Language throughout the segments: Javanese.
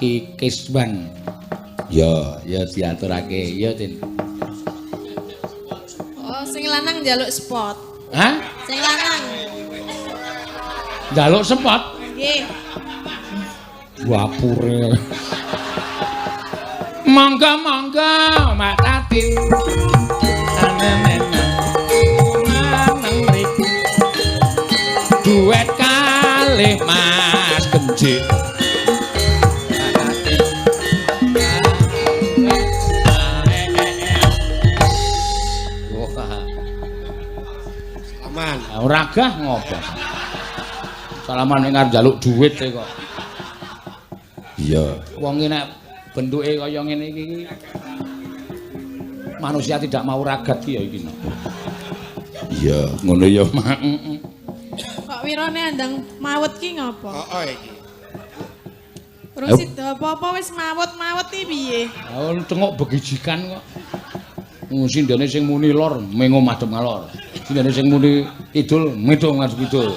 Ki Kiswan. Ya diaturake. Ya, Tin. Oh, sing lanang njaluk spot. Hah? Sing lanang. Njaluk spot? Nggih. Wapure. Monggo, Mak Tati. Duet kalih Mas Genjik. Salaman. Ora gah ngopo. Salaman ning arep njaluk dhuwit e kok. Iya. Wong iki nek bentuke kaya ngene iki manusia tidak mau ragat ki ya iki. Iya, ngono ya, Mak. Kok wirane andang mawet ki ngopo? Iki. Terus sida apa-apa wis mawet-mawet iki piye? Oh, tengok begijikan kok. Sindene sing muni lor, mengo madhep ngalor. Sindene sing muni kidul, medho ngadep kidul.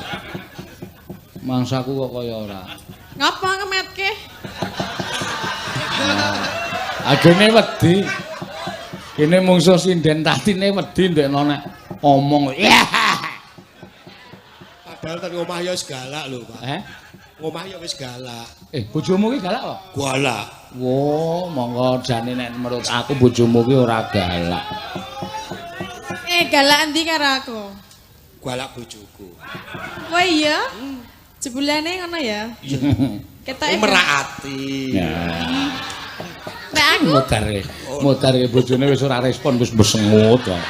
Mangsaku kok kaya ora. Ngapa ngemetke? Agene wedi. Kene mungsuh sinden tatine wedi ndekno nek omong. Padahal ten omah ya wis galak lho, Pak. Omah ya wis galak. Bojomu ki galak kok? Galak. Wo, monggo jane nek menurut aku bojomu ki ora galak. Galak endi karo aku? Galak bojoku. Oh iya? Jebulane ngono ya? Ketoke merak ati. Nek aku mutare bojone wis ora respon wis besengut kok.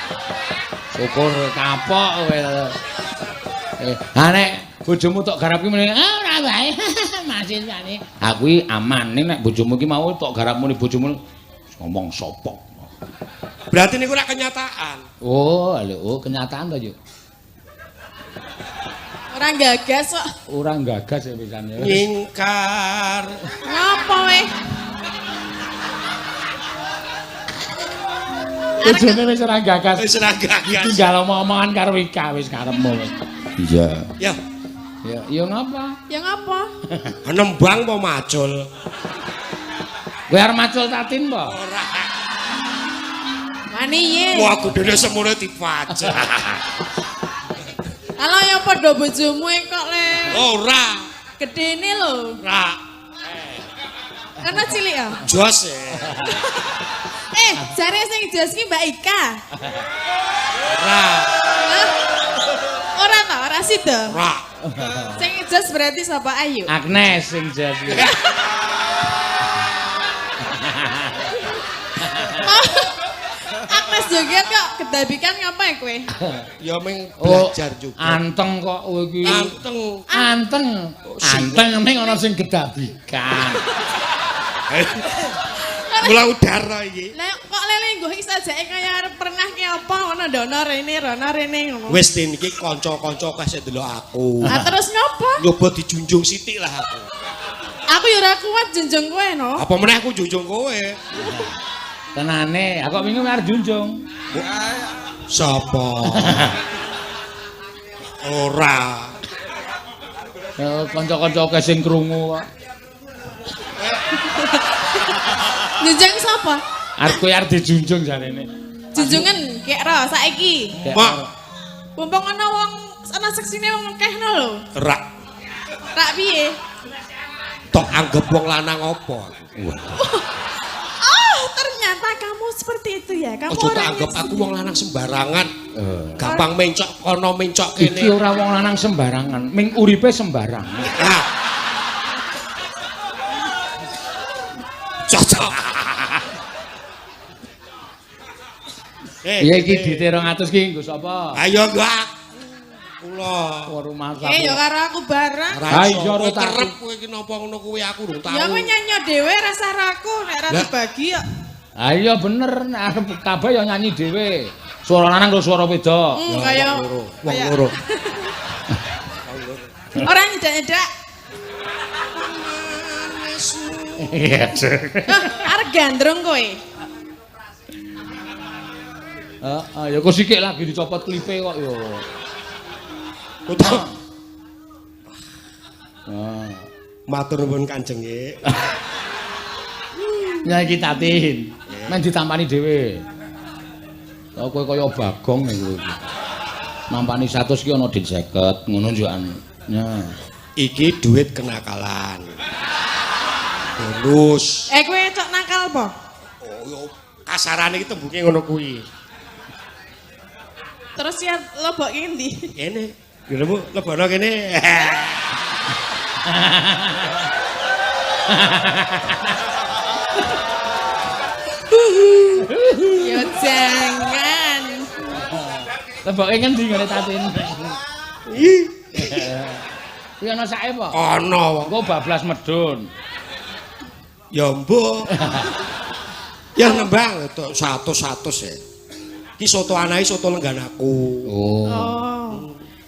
Syukur kapok kowe. Ha nek bojomu tok garap ki meneh ora bae. Masih jane. Aku iki aman nek bojomu ki mau tok garap muni bojomu ngomong sopok. Berarti niku ora kenyataan. Oh, kenyataan to, Yuk. ora gagas kok. Ora gagas ya pisan ya. Nyingkar. Ngapa weh? Bojone wis ora gagas. Wis ora gagas. Tinggal omong-omongan karo Ika wis karepmu. Iya. Ya. Ya ngapa? Ya ngapa? Nembang apa macul? Kowe arep macul tatin po? Ora. Mani ye. Wah, gedene semune dipajak. Ala ya padha bojomu kok le. Ora. Gedene lho. Ora. Karena cilik ya? Jos e. Jare sing jos ki Mbak Ika. Ora. Ora ta, ora sida. Ora. Sing jos berarti sapa Ayu? Agnes sing jos. Agnes joget kok kedabikan ngapain kowe? Ya ming belajar juga. Anteng kok kowe iki. Anteng. Anteng ning ana sing kedabikan. Mula udara iki. Lah kok lele nggo isajake kaya arep pernah ki apa ngono ndono rene ngono. Wis tin iki kanca-kanca kasih delok aku. Ah terus ngopo? Nyoba dijunjung sithik lah aku. Aku ya ora kuat junjung kowe no. Apa meneh aku junjung kowe? Tenane, aku wingi arep junjung. Sapa? Ora. Kanca-kanca sing krungu kok. Junjung sapa? Arep kowe arep dijunjung jarene. Junjungan kek ro saiki. Mak, Mumpung ana wong ana seksine wong akehno lho. rak. Rak piye? Tok anggap wong lanang apa? Oh, ternyata kamu seperti itu ya. Kamu Ojo tak orangnya anggap aku wong lanang sembarangan. Gampang mencok kono mencok kene. Iki ora wong lanang sembarangan, ming uripe sembarangan. Nah. Cocok. Iya iki dite 200 ki nggo sapa? Ayo gak. Kula. Rumah ya karo aku bareng. Ha iso Kowe tak kerep kowe iki napa ngono kuwi aku durung tau. Ya kowe nyanyi dhewe rasa raku nek ora dibagi ya. Ha iya bener nek kabeh ya nyanyi dhewe. Suara lanang karo suara wedok. Kaya wong loro. Ora nyedak-nyedak. Iya. Arep gandrung kowe. Ya kok sikik lagi dicopot klipe kok ya. Utawa. Matur nuwun Kanjeng nggih. Ya iki tatin. Men ditampani dhewe. Kok kowe kaya Bagong kowe iki. Nampani 100 ki ana dit 50, ngono yo an. Ya. Iki duit kenakalan. Bonus. Kowe cok nakal apa? Oh, yo kasarane iki tembunge ngono kuwi. Terus ya lebokke endi? Kene. Lho, lebono kene. Yo jangan. Leboke ngendi ngene tatin? Ih, Kuwi ana sake apa? ana. Engko bablas medun. Ya mbok. Ya nembang to 100 ya. Ki soto anae soto lengganaku. Oh. Oh.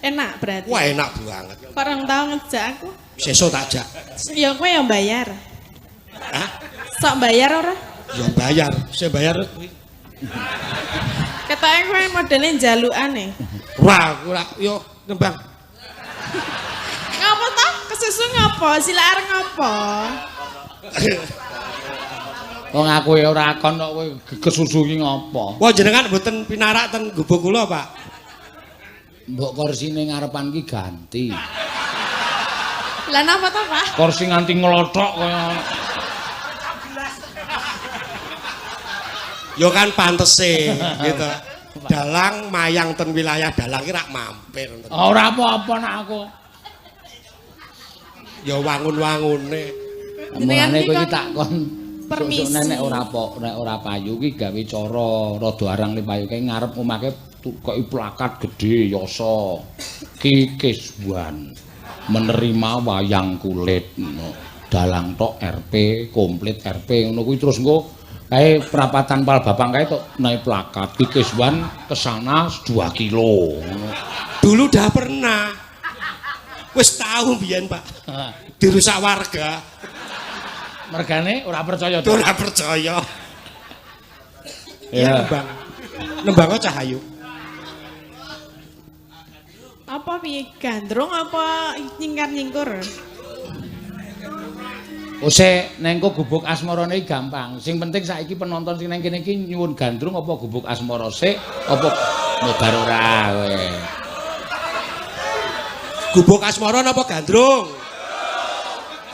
Enak berarti. Wah enak banget. Kok orang tau ngejak aku. Sesuk tak jak. Ya kowe yang bayar. Hah? Sok bayar ora? Ya bayar. Saya bayar kuwi. Ketoke kowe modele njalukane. Ora yo nembang. Ngapa toh? Kesusu ngapa? Sila areng ngapa? Wong aku ya ora kon kok kowe kesusu ki ngopo? Wah jenengan mboten pinarak ten gubuk kula, Pak. Mbok kursine ngarepan ki ganti. Lah napa toh, Pak? Kursi nganti nglothok kaya Yo kan pantese gitu. Dalang mayang ten wilayah dalang ki rak mampir. ora apa-apa nak aku. Ya wangun-wangune. Mulane kowe iki kon tak kon permisi. nek ora payu ki gawe cara rada arang le payu kae ngarep omahke koki plakat gedhe yasa Ki Kiswan menerima wayang kulit ngono. Dalang tok RP komplit RP ngono kuwi terus engko kae perapatan Pal Bapang kae tok naik plakat Ki Kiswan kesana 2 kilo ngono. Dulu udah pernah. Wis tahu biyen, Pak. Dirusak warga. Mergane ora percaya to. Ora percaya. Ya. Nembang. Nembang Cahayu. Apa piye gandrung apa nyingkar-nyingkur? Ose nengko gubuk asmarane gampang. Sing penting saiki penonton sing nang kene iki nyuwun gandrung apa gubuk asmara sik apa modar ora kowe. Gubuk asmara napa gandrung?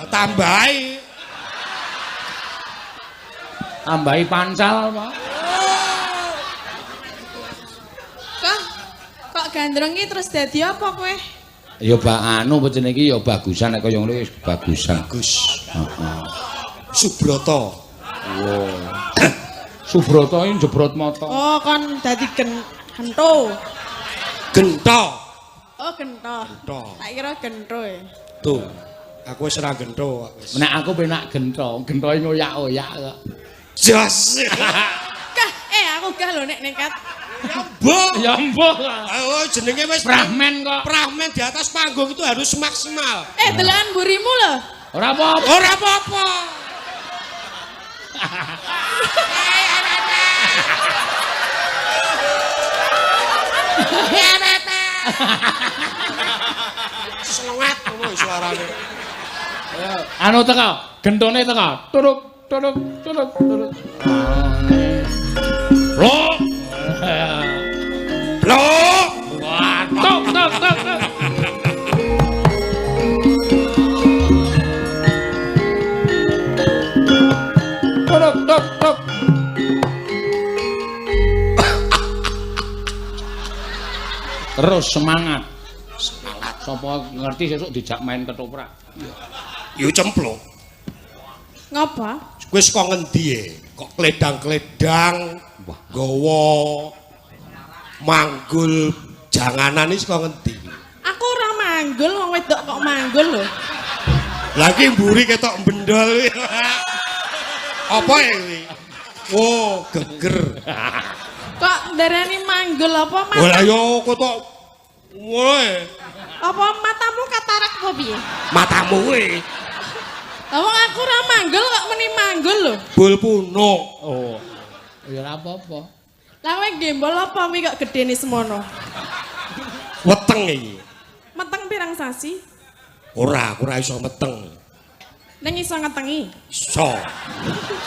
Tambahi. Tambahi pancal apa? Kok gandrung iki terus dadi apa kowe? Ya anu bocene iki ya bagusan nek kaya ngono wis bagusan. Bagus. Heeh. Subroto. Wow. Subroto iki jebrot mata. Oh, kon dadi gento. Gento. Oh, gento. Gento. Tak kira gento e. Tuh. Aku wis ora gento. Nek aku penak gento, gentoe ngoyak-oyak kok. Jos. Kah, aku gah lho nek nekat. Mbok. Ya mbok. Oh, jenenge wis Prahmen kok. Prahmen di atas panggung itu harus maksimal. Delokan burimu lho. Ora apa-apa. Ora apa-apa. Selengat ngono suarane. Anu teko, gentone teko. Turuk turuk turuk turuk. Loh. Loh. Wah, tok tok tok. Turuk tok tok. Terus semangat. Semangat. Sapa ngerti sesuk dijak main ketoprak. Yo cemplung. Ngapa? Kowe saka ngendi e? Kok kledang-kledang gawa manggul janganan iki saka ngendi? Aku ora manggul, wong wedok kok manggul lho. Lagi mburi ketok bendol. Apa iki? Oh, geger. Kok ndarani manggul apa Oh lah yo ketok. Woi, Apa matamu katarak apa piye? matamu kuwi Lah wong aku ora manggul kok meni manggul lho. bul puno. Oh. Ya ora apa-apa. Lah kowe gembol apa kuwi kok gedene semono? Weteng iki. Meteng pirang sasi? Ora, aku ora iso meteng. Ning iso ngetengi. Iso.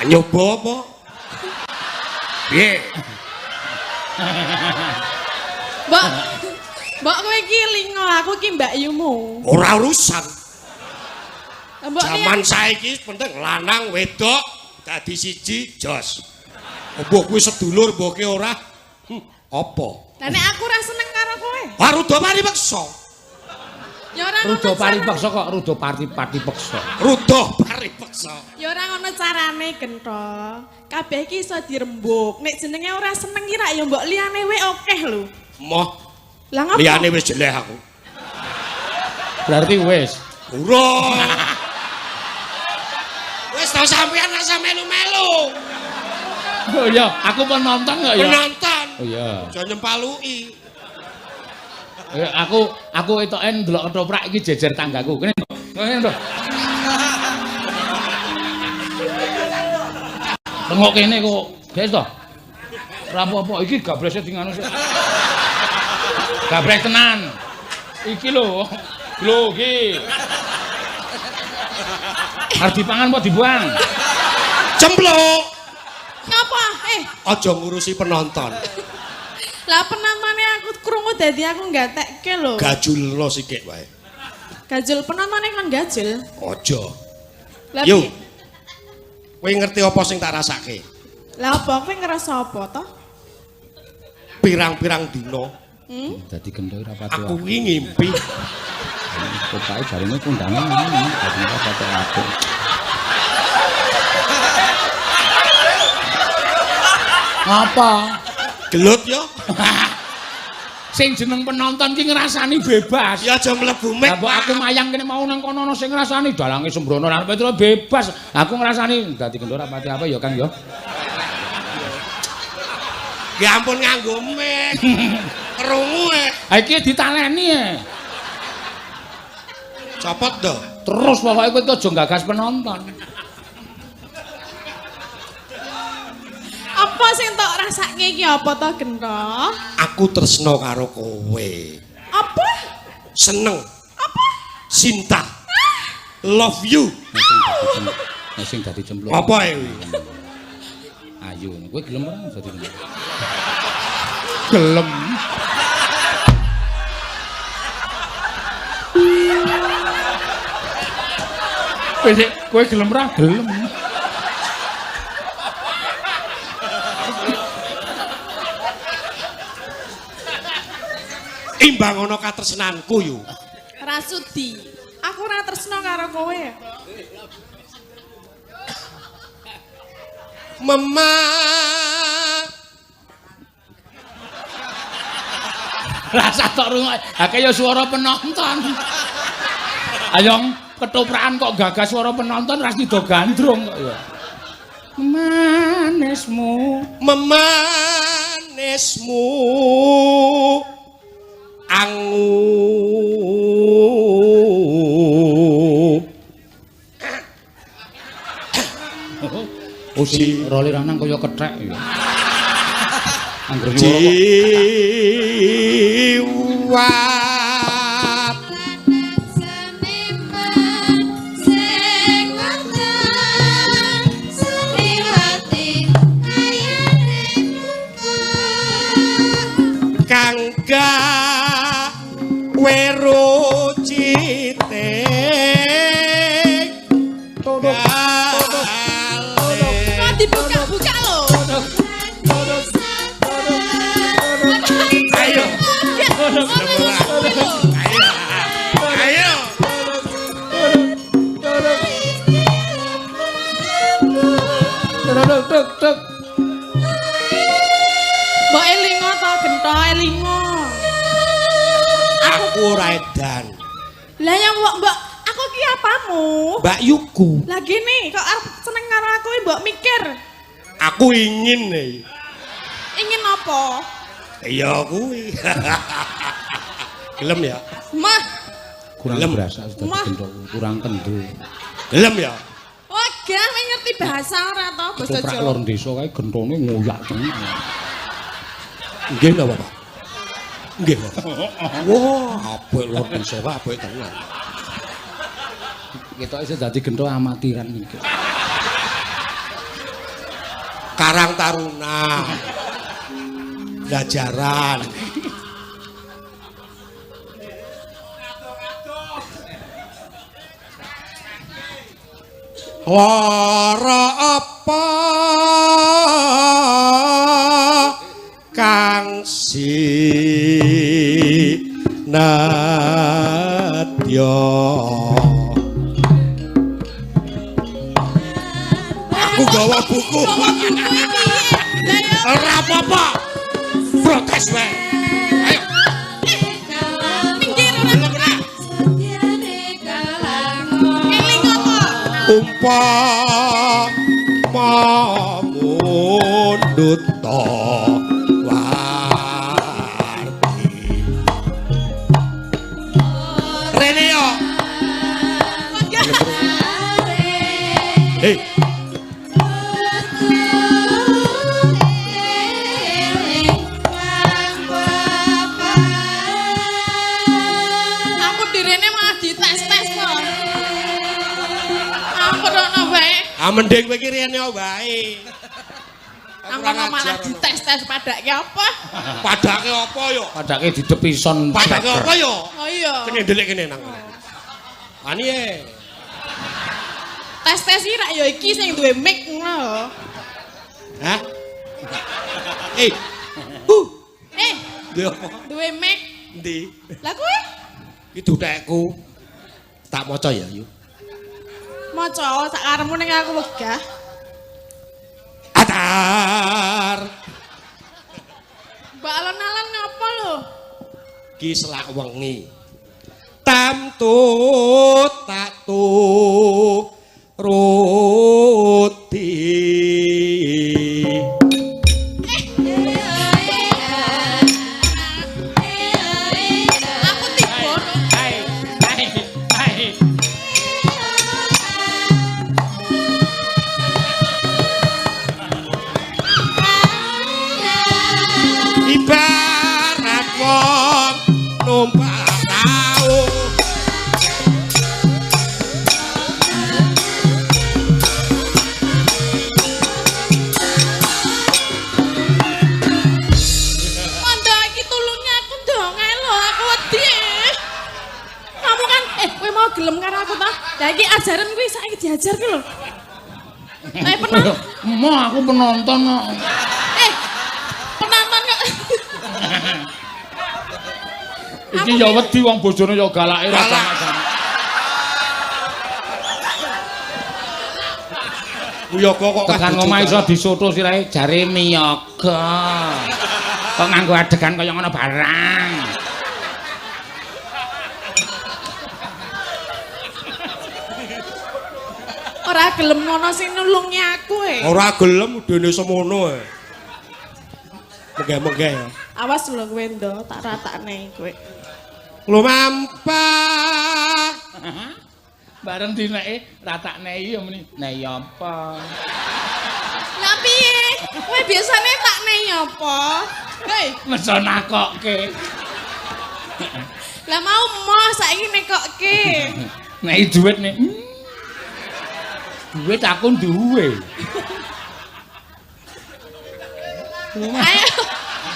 Nyoba apa? Piye? Mbok. Mbok kowe iki lingo, aku iki Mbak Yumu. Ora urusan. Mbok Zaman saiki penting lanang wedok dadi siji jos. Mbok kuwi sedulur mbok ki ora. Apa? Lah nek aku ora seneng karo kowe. Wah rudo paripeksa. Ya ora Rudo ngono paripeksa kok rudo paripeksa. Rudo paripeksa. Ya ora ngono carane Gento. Kabeh iki iso dirembuk. Nek jenenge ora seneng ki rak ya mbok liyane wae akeh lho. Moh Lah ngopo? liyane wis jeleh aku. Berarti wis. Urung. Wis tau sampean rasa melu-melu. Oh iya, aku penonton kok ya. Penonton. Oh iya. Aja nyempaluki. Aku etoke ndelok ketoprak iki jejer tanggaku. Kene. Kene to. Tengok kene kok, guys to. Ora apa-apa iki gabrese sing anu sik. Gabres tenan. Iki lho. Lho iki. Arep dipangan apa dibuang? Cempluk. Ngapa? Aja ngurusi penonton. Lah penontonnya aku krungu dadi aku nggatekke lho. Gajulno sithik wae. Gajul penontonnya kan gajul. Aja. Lah Yo. piye? Kowe ngerti apa sing tak rasake? Lah apa kowe ngerasa apa to? Pirang-pirang dina Dadi gendho ora pati. aku iki ngimpi Pokoke jarine kondangan dadi ora pati apik. Apa? gelut yo. Sing jeneng penonton ki ngrasani bebas. Ya aja mlebu mek. Lah mbok aku mayang kene mau nang kono ana sing ngrasani dalange sembrono lan Petro bebas. Aku ngrasani dadi gendho ora pati apa ya Kang ya. Ya ampun nganggo mek. Krungu e. Ha iki ditaleni e. Copot do. Terus pokoke kowe aja gagas penonton. Apa sing tok rasake iki apa to Gento? Aku tresno karo kowe. Apa? Seneng. Apa? Cinta. Love you. Nek sing dadi cemplung. Apa e kuwi? Ayo, kowe gelem ora dadi cemplung? Gelem. Kowe gelem ora? Gelem. Imbang ana katresnanku yo. Rasudi. Aku ora tresno karo kowe. Mama. Rasa tok rungok. Ha kaya swara penonton. Ayo ketoprakan kok gagas swara penonton ras nido gandrung kok ya. Manismu, Memanismu angu. oh si roli ranang kaya kethek ya. Angger Jiwa kangga weru cite Kok dibuka-buka lho. Ayo. Ayo. Tuk. Mbok elingo to Gento elingo. Aku ora edan. Lah yang mbok aku ki apamu? Mbak Yuku. Lah gini kok arep seneng karo aku mbok mikir. Aku ingin nih. Ingin apa? Iya kuwi. Gelem ya? Mah, Kurang Gelem. berasa sudah Mah. gendho, kurang kendu. Gelem ya? wagah kowe ngerti bahasa ora to basa Ketoprak Jawa? lor desa kae genthone ngoyak tenan. Nggih napa, Pak? Nggih, Pak. Wah, apik lor desa wae apik tenan. Ketoke iso dadi gento amatiran iki. Karang Taruna. Belajaran. Lara apa kang sinadya aku gawa buku ora apa-apa protes wae ayo minggir ora eling apa mundut to warti rene yo hei aku direne malah dites-tes kok aku ora wae mending kowe iki rene wae aku malah dites-tes padake apa padake apa yo Padake didepison. padake apa yo oh iya kene ndelik kene nang ani tes-tes iki rak ya iki sing duwe mic ngono lho. hah Eh, duwe apa duwe mic. endi Lah kowe iki dutekku tak maca ya yuk maca sak karepmu ning aku wegah. atar Mbak alon-alon ngapa lho? ki selak wengi tamtut tak turuti Aku tiba. Hai. ibarat wong numpak tau Mondo iki tulunge aku dong ae lho, aku wedi. Kamu kan kowe mau gelem karo aku ta? Lah iki ajaran kuwi saiki diajar ki lho. Pernah Mo aku penonton kok. penonton kok. Iki ya wedi wong bojone ya galake ra sama-sama. Uya kok Tekan omah iso disoto sirahe jare miyaga. Kok nganggo adegan kaya ngono barang. Ora gelem ngono sing nulungi aku ora gelem dene semono mengge-mengge ya Awas lho kowe ndo, tak ratakne kowe. lumampah Bareng dineke ratakne iya muni. Nah ya apa? Lah piye? Kowe biasane takne apa? Hei, Mesa nakokke. lah mau moh saiki nekokke. Nek duit nih. Duit aku duwe. Ayo.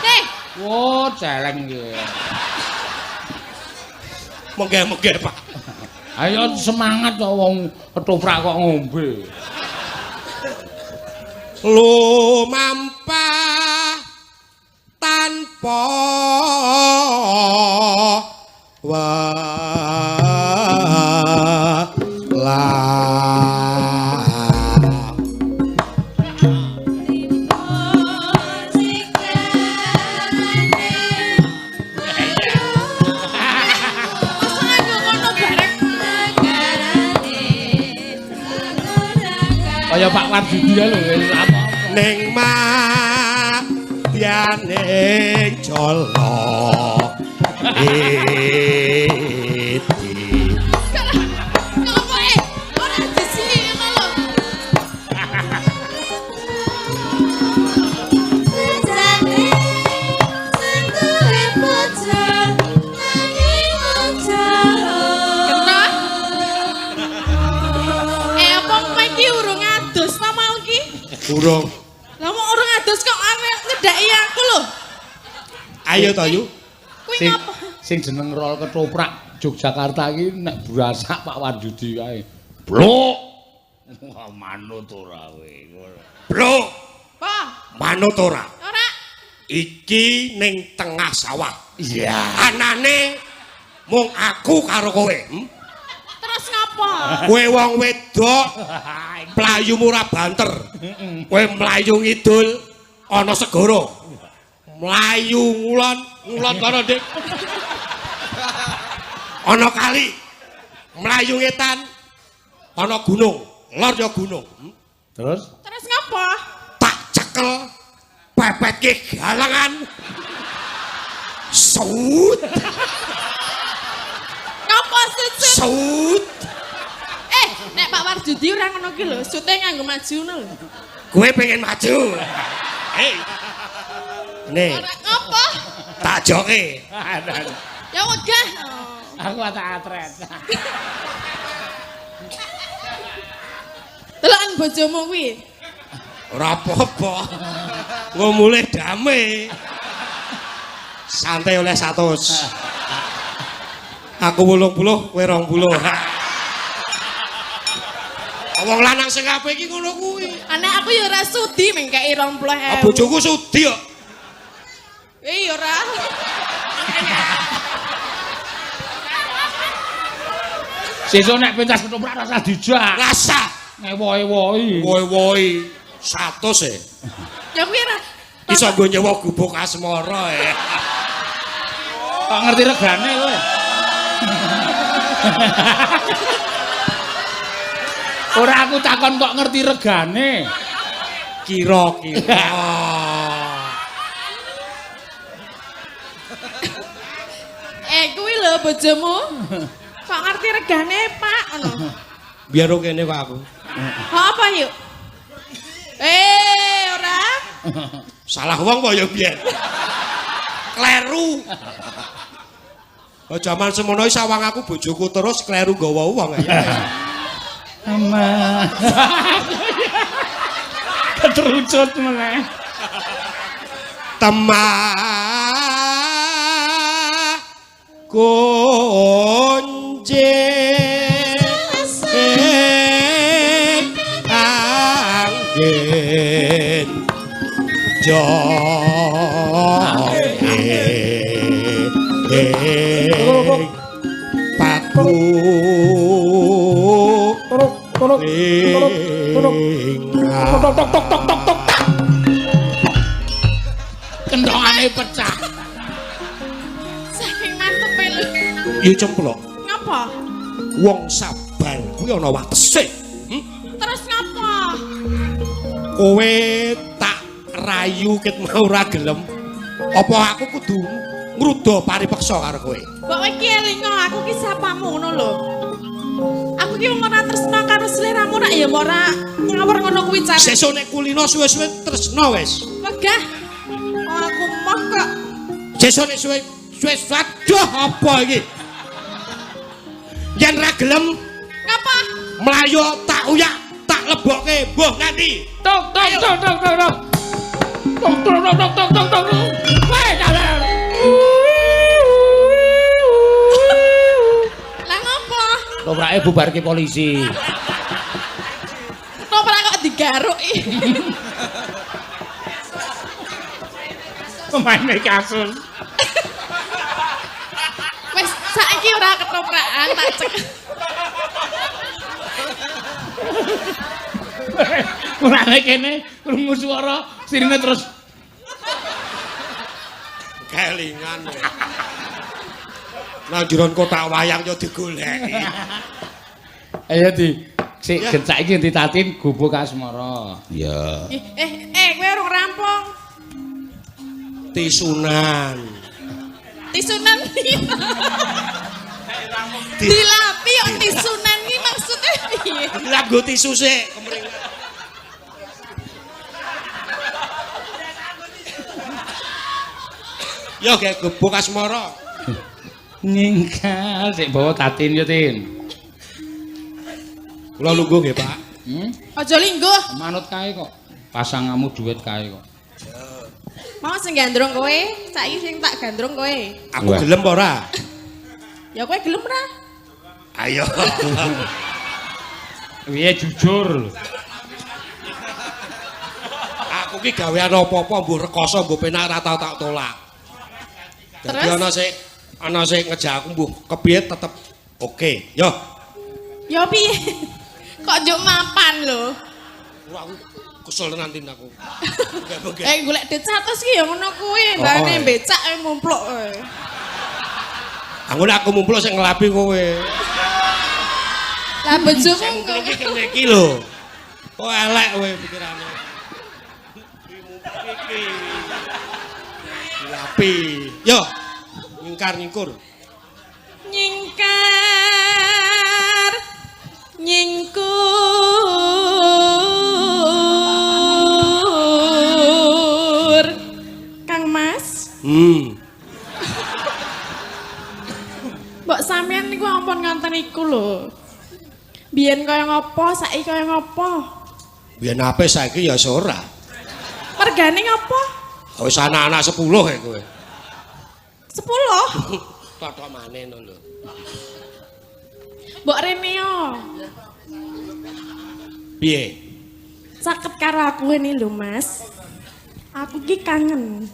Hei, Wo, celeng iki. mengge-mengge Pak Ayo semangat kok wong ketoprak kok ngombe. lumampah tanpa walah masa aku ngono bareng. Kaya Pak Wardidi lho apa. ning matyane jala iki Ngopo ora disini ngono lho. Kena? Urung. Lah mau orang ados kok arek nyedaki aku lho. Ayo to, Yu. Kuwi Sing ngapa? sing jeneng rol ketoprak Yogyakarta iki nek burasak Pak Warjudi kae. Blok. Wah manut ora kowe. Bro, Apa? manut ora? Ora. Iki ning tengah sawah. Iya. Anane mung aku karo kowe. Terus ngapa? Kowe wong wedok, playumu ora banter. Kowe mlayu ngidul ana segara. Mlayu ngulon kono, Dik. Ana kali. Mlayu ngetan ana gunung, lor ya gunung. Terus Terus ngapa? Tak cekel pepetke galangan. Saut, Ngapa sut? saut. Nek Pak Warjudi ora ngono ki lho, sute nganggo maju ngono lho. Kowe pengen maju. Hei. Nih, Ora ngapa? tak joke. Ya wegah. aku tak atret. Delokan bojomu kuwi. Ora apa-apa. Engko mulih damai. Santai oleh 100. Aku 80, kowe 20. Wong lanang sing apik iki ngono kuwi. Anak aku ya ora sudi mengkei 20.000. Bojoku sudi kok. Ya ora. Sesuk nek pentas ketoprak rasa dijak. Rasa Ngewohi-wohi. woi-woi 100 e. Ya kuwi ora. Iso nggo nyewa gubuk asmara e. Kok ngerti regane kowe? Ora aku takon kok ngerti regane. Kira-kira. Kuwi lho bojomu. Kok ngerti regane, Pak? Ngono. Biar kene kok aku. Apa yuk? Ora. Salah wong apa ya biyen? Kleru. Oh jaman semono sawang aku bojoku terus kleru nggawa wong ya. Ama. Keterucut meneh. Temah kunci angin paku Kendhongane pecah. Saking mantepe lho. Ya cemplok. Ngapa? Wong sabar kuwi ana watese. Terus ngapa? Kowe tak rayu ket mau ora gelem. Apa aku kudu ngruda paripeksa karo kowe? Mbok iki elingo aku ki sapamu ngono lho. Aku ki ora tresna karo sliramu nek ya ora ngawur ngono kuwi cara. Sesuk nek kulino suwe-suwe tresno wis. Wegah. Aku mah kok Sesuk nek suwe aduh apa iki? Yen ra gelem ngapa? mlayu tak uyak, tak lebokke mbuh nganti. Tok tok tok tok tok tok. Tok tok tok tok tok tok tok. Wae dalan. Lah ngapa? Toprake bubarke polisi. Toprak kok digaruki. Pemaine kasus. Wis saiki ora ketoprakan tak cek. Mulane kene krungu swara sirine terus Kelingan. Nang jeron kotak wayang yo digoleki. ayo di sik Ya. gencak iki ditatin gubuk asmara. Ya. Kowe urung rampung. Tisunan. Tisunan piye? Dilapi kok tisunan iki maksudnya piye? Lagu tisu sik kemringan. Yo kayak gubuk asmara. Ninggal sik bawa tatin yo Tin. Kula lungguh nggih, Pak. Hmm? Aja lingguh. Manut kae kok. pasanganmu duet kae kok. Mau sing gandrung kowe, saiki sing tak gandrung kowe. Aku gelem apa ora? Ya kowe gelem ra? Ayo. Piye jujur. Aku ki gawean apa-apa mbuh rekoso mbuh penak ora tau tak tolak. Dadi Terus? ana sing ngejak aku mbuh kepiye tetep oke. Yo. Ya piye? Kok njuk mapan lho. Wah, aku kesel nanti aku. Golek duit 100 ki ya ngono kuwi, mbane becak mumpluk kowe. Aku mumpul sing ngelapi kowe. Lah bojomu Mumpul iki kene iki lho. Kok elek kowe pikirane. Iki. Ngelapi. Yo. Nyingkar-nyingkur. Nyingkar. Nyingkur. Kang Mas. Mbok sampean niku ampun ngonten iku lho. Biyen kaya ngopo, saiki kaya ngopo? Biyen ape saiki ya ora. Mergane ngopo? Wis anak-anak 10 ya kowe. 10. Totok maneh no lho. Mbok Reneo. Piye? Caket karo aku ini lho, Mas. Aku ki kangen.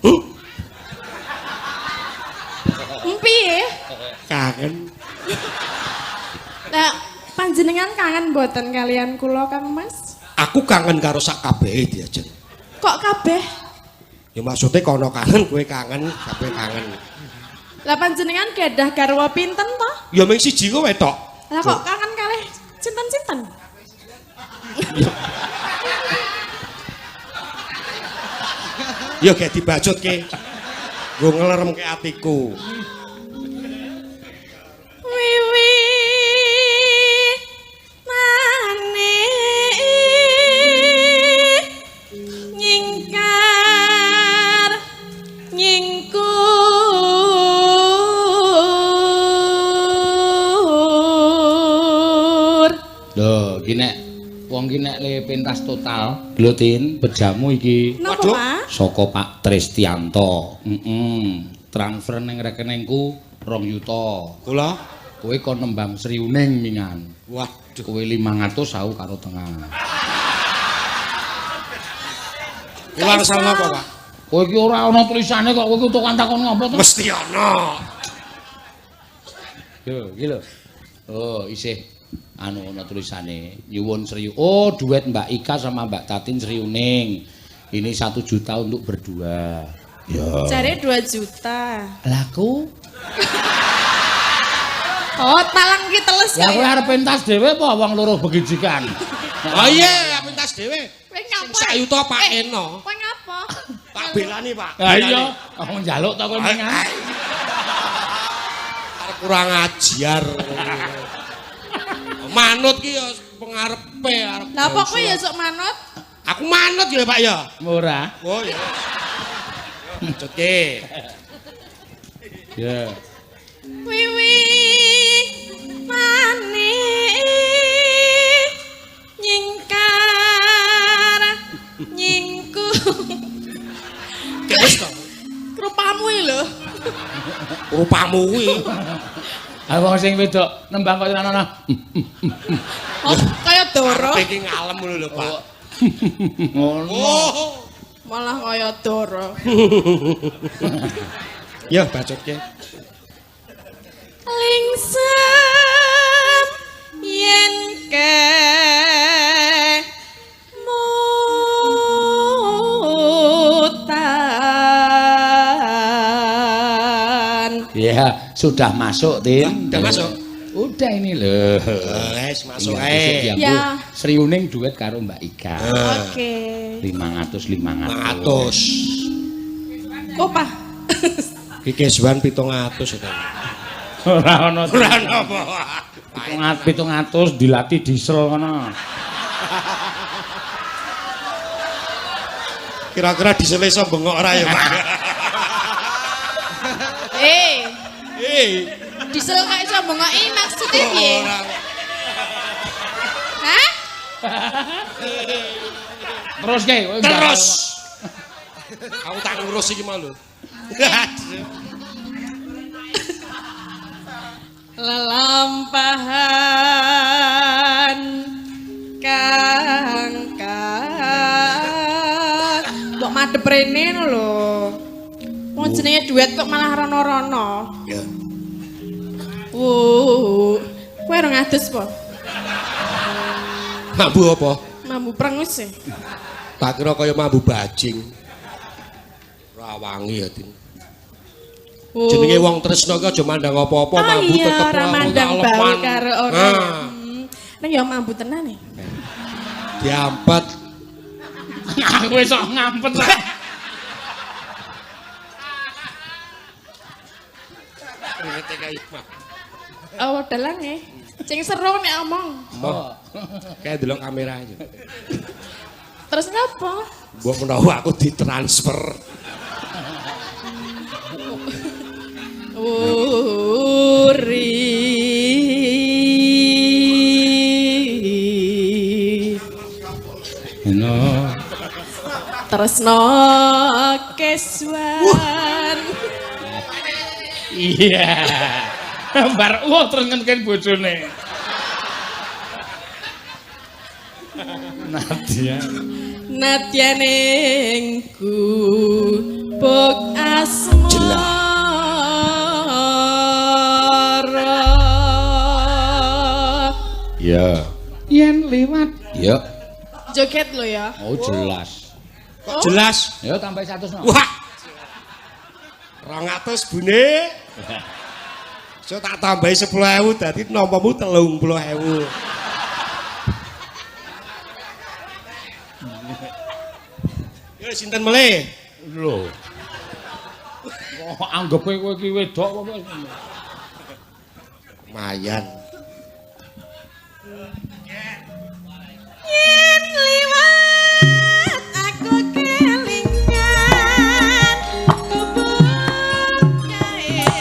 Piye? Kangen. Lah, panjenengan kangen mboten kalian kula, Kang Mas? Aku kangen karo sak kabehe diajeng. Kok kabeh? Ya maksudnya kono kangen, kowe kangen, kabeh kangen. Lah panjenengan gadah garwa pinten to? Ya mung siji kowe tok. Lah kok kangen kalih sinten-sinten? Ya gak dibajutke. Nggo ngleremke atiku. Wiwi mane nyingkar nyingkur. Lho, iki nek wong iki nek le pentas total, Glotin bejamu iki Napa, Waduh. Pak? saka Pak Tristianto. Transfer ning rekeningku 2 yuta. Kula. Kowe kon nembang Sriuning mingan. Waduh. Kowe 500 aku karo tengah. Kula asal napa, Pak? Kowe iki ora ana tulisane kok kowe iki tukang takon ngopo to? Mesti ana. Yo, iki lho. Oh, isih anu ana tulisane nyuwun Sriu. Oh, duet Mbak Ika sama Mbak Tatin Sriuning. Ini 1 juta untuk berdua. Ya. Jare 2 juta. Laku? Oh, talang ki teles Ya kowe arep pentas dhewe apa wong loro begijikan? Oh iya, pentas dhewe. Kowe ngapa? Sak yuta Pak Eno. Kowe ngapa? Tak belani, Pak. Lah iya, aku njaluk ta kowe mingan. Arep kurang ajar. Manut ki ya pengarepe arep. Lah apa kowe ya sok manut? Aku manut ya, Pak ya. Ora. Oh ya. Cutke. Ya. Wiwi mane nyingkar nyingku. Wis to. Rupamu iki lho. Rupamu kuwi. Aku wong sing wedok nembang kok ana. Oh, kaya Doro. Iki ngalem ngono lho, Pak. Ngono. Oh. Malah kaya Doro. Ya, bacotke. Lingsem yen ke mutan. Ya, sudah masuk, Tin. Udah masuk. Udah ini loh. Wes masuk Iya, ae. besok diambil Ya. Sriuning duet karo Mbak Ika. Oke. 500. Opah. Iki kesuwan 700 itu. Ora ono. Ora napa. 700 dilatih diesel ngono. Kira-kira diselesa bengok ora ya, Pak? Diesel kok iso bengoki maksudnya piye? Ora. Hah? Terus ke. Terus. Aku tak ngurus iki mau lho. Lelampahan kang mbok madhep rene lho. Wong jenenge duet kok malah rono-rono. Ya. Kowe ora ngadus po? Mambu apa? Mambu prengus e. Tak kira kaya mambu bajing. Ora wangi ya, Din. Jenenge wong tresno ki aja mandang apa-apa, mambu tetep ora mandang bau karo ora. Nek ya mambu tenan e. Diampet. Aku wis sok ngampet. Ngete kae mah. Oh, dalang e. Sing seru nek omong. Mbah. Kayak delok kamera aja. Terus ngapa? Mbok menawa aku ditransfer. Tresno keswan. Iya. Bar terus ngenteni bojone. Nadia Nengku bok asmara. Ya. Yen liwat. Ya. Joget lo ya. Oh jelas. Kok jelas? Ya tambah 100 no. Wah. 200 bune. So tak tambahi 10.000 dadi nompamu 30.000. Ya sinten meleh? Lho. Kok anggepe kowe iki wedok apa wis. Mayan. Yen liwat aku kelingan kubuk kae yen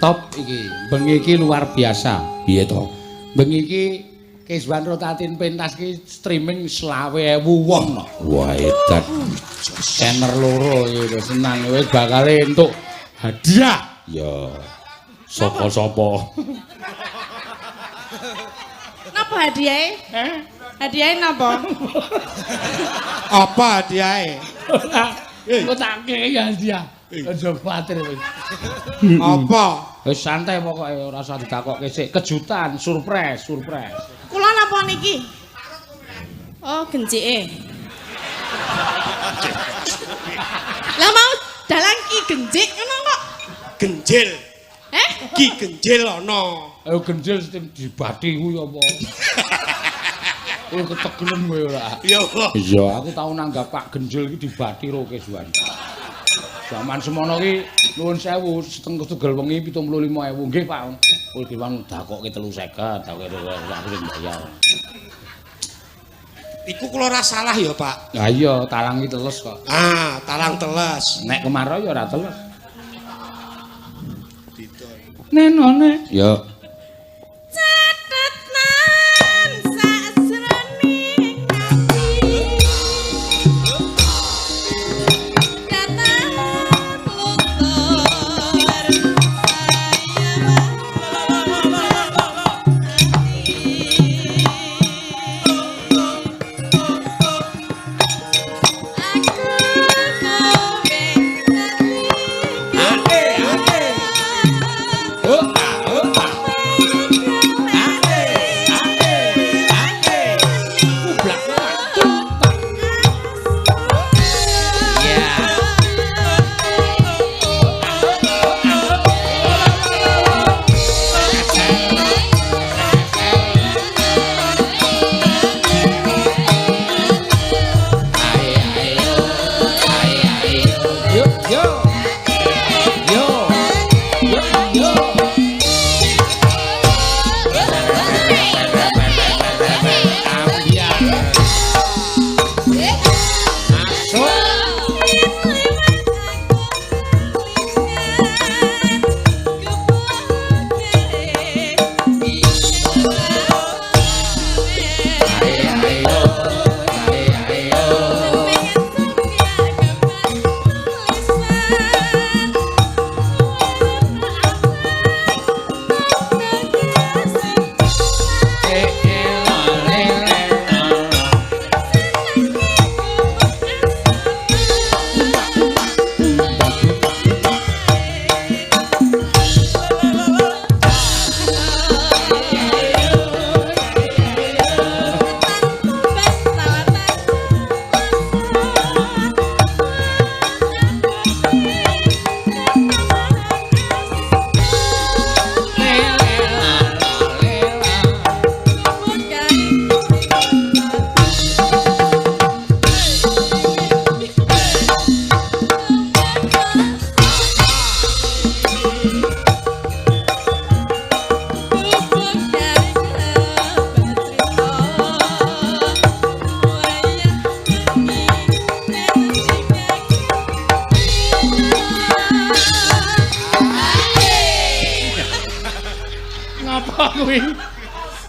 top iki. Bengi iki luar biasa. Piye to? Bengi iki Keswan Rotatin pentas ki streaming 20.000 wong. Wah, edan. Channel loro iki senang wis bakal entuk hadiah. Ya. Sopo-sopo. Napa hadiahe? Hadiahe napa? Apa hadiahe? Kok tak kei hadiah. Aja kuwatir wis. Apa? Wis santai pokoke ora usah ditakokke sik. Kejutan, surprise. Kula napa niki? Oh, gencike. Lah mau dalang ki genjik ngono kok. Genjil. Ki Genjil ana. Ayo genjil dibati kuwi apa? Kowe ketegelen kowe ora. Ya Allah. Iya, aku tau nanggap Pak Genjil iki dibati roke suwan. Zaman semono ki nuwun sewu setengah tunggal wengi 75.000 nggih Pak. Kul kiwan dakoke 350 dakoke aku sing bayar. Iku kula ora salah ya, Pak. Lah iya, talang iki teles kok. Ah, talang teles. Nek kemarau ya ora teles. Nenone. Ya.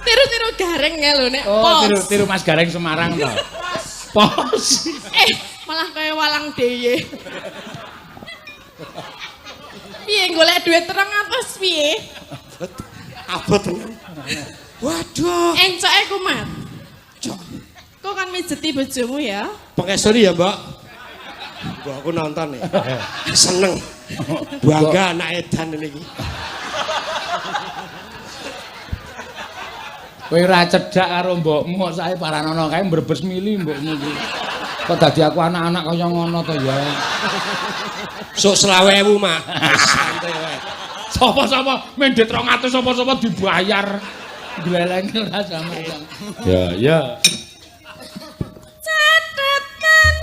Tiru-tiru gareng ya lho nek Oh, pos. tiru Mas Gareng Semarang to. Pos. Malah kaya walang deye. Piye golek duit 300 piye? Abot tenan. Waduh. Encoke kumat. Cok. Kok kan mijeti bojomu ya? Pengesori ya, Mbak. Mbak aku nonton ya. Seneng. Bangga anak edan ini iki. Kowe ora cedhak karo mbokmu kok sae paranono kae mbrebes mili mbokmu iki. Kok dadi aku anak-anak kaya ngono to ya. Sok 20.000, Mak. Santai wae. Sapa-sapa mendhet 200 sapa-sapa dibayar. Gleleng ora sama. Ya, ya. Catetan